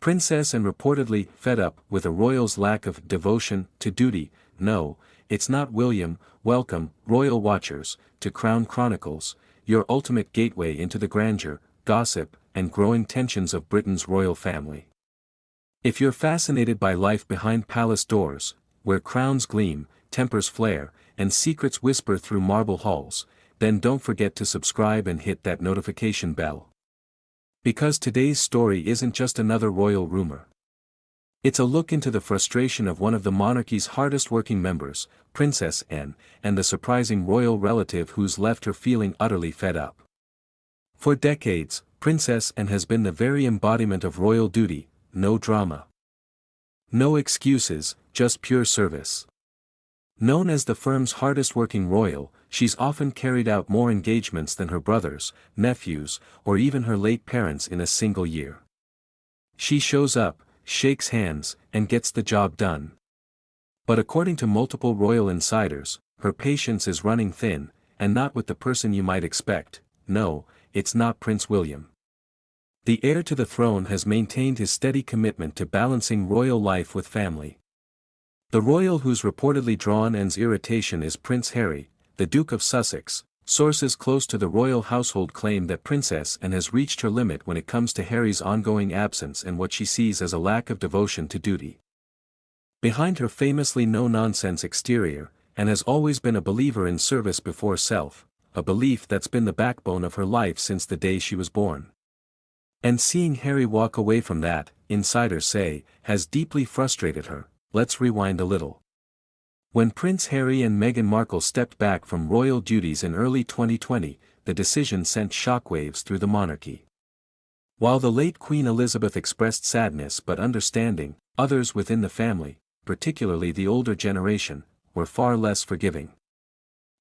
princess and reportedly fed up with a royal's lack of devotion to duty. No, it's not William. Welcome, royal watchers, to Crown Chronicles, your ultimate gateway into the grandeur, gossip, and growing tensions of Britain's royal family. If you're fascinated by life behind palace doors, where crowns gleam, tempers flare, and secrets whisper through marble halls, then don't forget to subscribe and hit that notification bell. Because today's story isn't just another royal rumor. It's a look into the frustration of one of the monarchy's hardest working members, Princess Anne, and the surprising royal relative who's left her feeling utterly fed up. For decades, Princess Anne has been the very embodiment of royal duty, no drama. No excuses, just pure service. Known as the firm's hardest working royal, she's often carried out more engagements than her brothers, nephews, or even her late parents in a single year. She shows up, shakes hands, and gets the job done. But according to multiple royal insiders, her patience is running thin, and not with the person you might expect. No, it's not Prince William. The heir to the throne has maintained his steady commitment to balancing royal life with family. The royal who's reportedly drawn Anne's irritation is Prince Harry, the Duke of Sussex. Sources close to the royal household claim that Princess Anne has reached her limit when it comes to Harry's ongoing absence and what she sees as a lack of devotion to duty. Behind her famously no-nonsense exterior, Anne has always been a believer in service before self, a belief that's been the backbone of her life since the day she was born. And seeing Harry walk away from that, insiders say, has deeply frustrated her. Let's rewind a little. When Prince Harry and Meghan Markle stepped back from royal duties in early 2020, the decision sent shockwaves through the monarchy. While the late Queen Elizabeth expressed sadness but understanding, others within the family, particularly the older generation, were far less forgiving.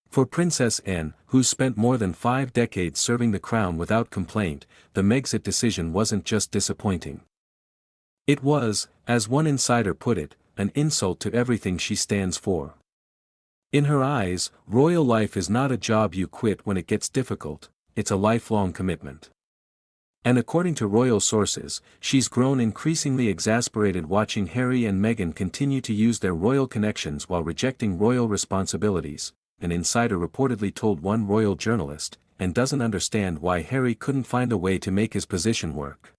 For Princess Anne, who's spent more than 5 decades serving the crown without complaint, the Megxit decision wasn't just disappointing. It was, as one insider put it, an insult to everything she stands for. In her eyes, royal life is not a job you quit when it gets difficult, it's a lifelong commitment. And according to royal sources, she's grown increasingly exasperated watching Harry and Meghan continue to use their royal connections while rejecting royal responsibilities, an insider reportedly told one royal journalist, and doesn't understand why Harry couldn't find a way to make his position work.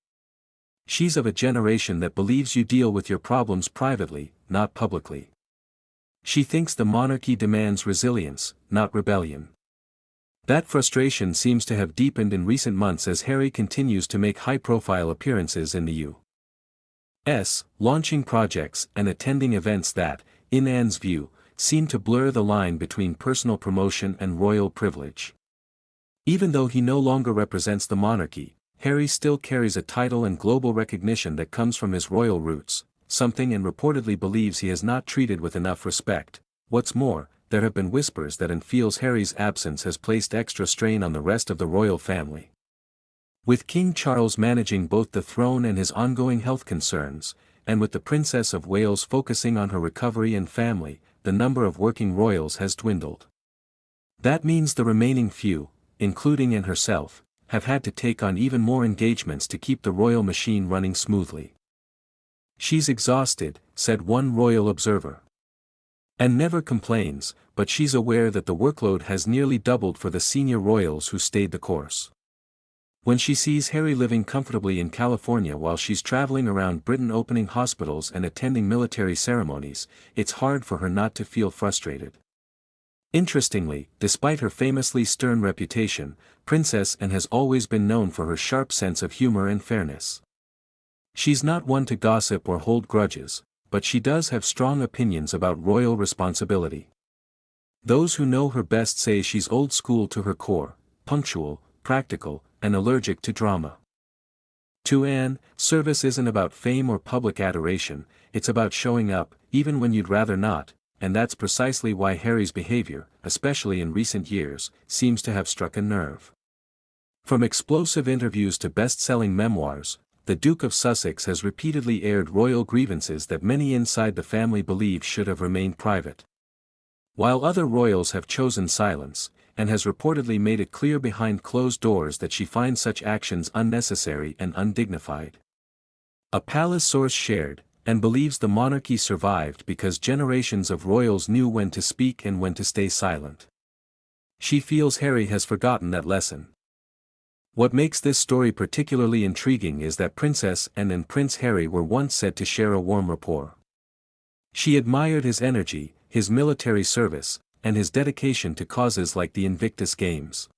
She's of a generation that believes you deal with your problems privately, not publicly. She thinks the monarchy demands resilience, not rebellion. That frustration seems to have deepened in recent months as Harry continues to make high-profile appearances in the U.S., launching projects and attending events that, in Anne's view, seem to blur the line between personal promotion and royal privilege. Even though he no longer represents the monarchy, Harry still carries a title and global recognition that comes from his royal roots, something Anne reportedly believes he has not treated with enough respect. What's more, there have been whispers that Anne feels Harry's absence has placed extra strain on the rest of the royal family. With King Charles managing both the throne and his ongoing health concerns, and with the Princess of Wales focusing on her recovery and family, the number of working royals has dwindled. That means the remaining few, including Anne herself, have had to take on even more engagements to keep the royal machine running smoothly. She's exhausted, said one royal observer. Anne never complains, but she's aware that the workload has nearly doubled for the senior royals who stayed the course. When she sees Harry living comfortably in California while she's traveling around Britain opening hospitals and attending military ceremonies, it's hard for her not to feel frustrated. Interestingly, despite her famously stern reputation, Princess Anne has always been known for her sharp sense of humor and fairness. She's not one to gossip or hold grudges, but she does have strong opinions about royal responsibility. Those who know her best say she's old school to her core, punctual, practical, and allergic to drama. To Anne, service isn't about fame or public adoration, it's about showing up, even when you'd rather not, and that's precisely why Harry's behavior, especially in recent years, seems to have struck a nerve. From explosive interviews to best-selling memoirs, the Duke of Sussex has repeatedly aired royal grievances that many inside the family believe should have remained private. While other royals have chosen silence, Anne has reportedly made it clear behind closed doors that she finds such actions unnecessary and undignified. A palace source shared, and believes the monarchy survived because generations of royals knew when to speak and when to stay silent. She feels Harry has forgotten that lesson. What makes this story particularly intriguing is that Princess Anne and Prince Harry were once said to share a warm rapport. She admired his energy, his military service, and his dedication to causes like the Invictus Games.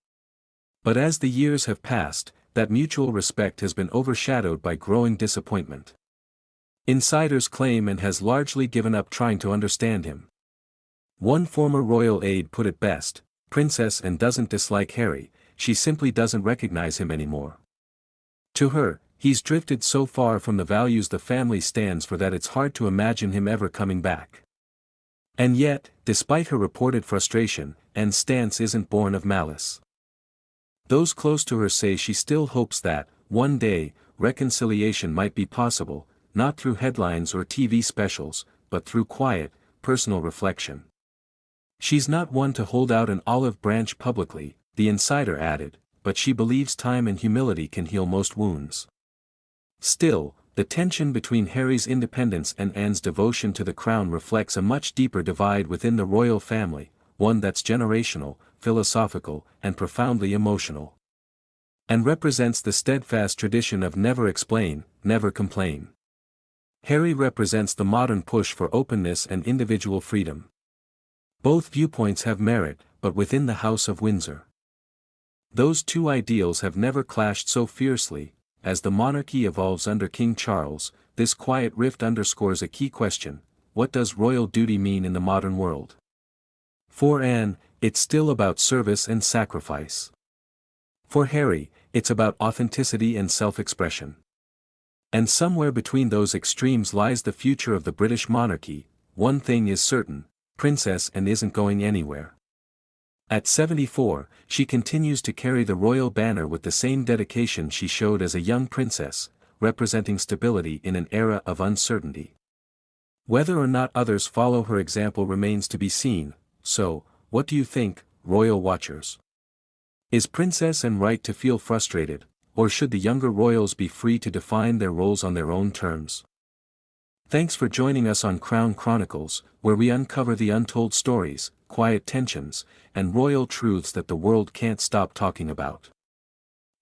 But as the years have passed, that mutual respect has been overshadowed by growing disappointment. Insiders claim Anne has largely given up trying to understand him. One former royal aide put it best: Princess Anne doesn't dislike Harry, she simply doesn't recognize him anymore. To her, he's drifted so far from the values the family stands for that it's hard to imagine him ever coming back. And yet, despite her reported frustration, Anne's stance isn't born of malice. Those close to her say she still hopes that, one day, reconciliation might be possible, not through headlines or TV specials, but through quiet, personal reflection. She's not one to hold out an olive branch publicly, the insider added, but she believes time and humility can heal most wounds. Still, the tension between Harry's independence and Anne's devotion to the crown reflects a much deeper divide within the royal family, one that's generational, philosophical, and profoundly emotional. And represents the steadfast tradition of never explain, never complain. Harry represents the modern push for openness and individual freedom. Both viewpoints have merit, but within the House of Windsor. Those two ideals have never clashed so fiercely. As the monarchy evolves under King Charles, this quiet rift underscores a key question: what does royal duty mean in the modern world? For Anne, it's still about service and sacrifice. For Harry, it's about authenticity and self-expression. And somewhere between those extremes lies the future of the British monarchy. One thing is certain: Princess Anne isn't going anywhere. At 74, she continues to carry the royal banner with the same dedication she showed as a young princess, representing stability in an era of uncertainty. Whether or not others follow her example remains to be seen. So, what do you think, royal watchers? Is Princess Anne right to feel frustrated, or should the younger royals be free to define their roles on their own terms? Thanks for joining us on Crown Chronicles, where we uncover the untold stories, quiet tensions, and royal truths that the world can't stop talking about.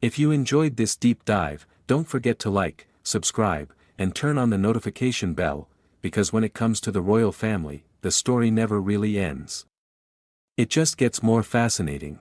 If you enjoyed this deep dive, don't forget to like, subscribe, and turn on the notification bell, because when it comes to the royal family, the story never really ends. It just gets more fascinating.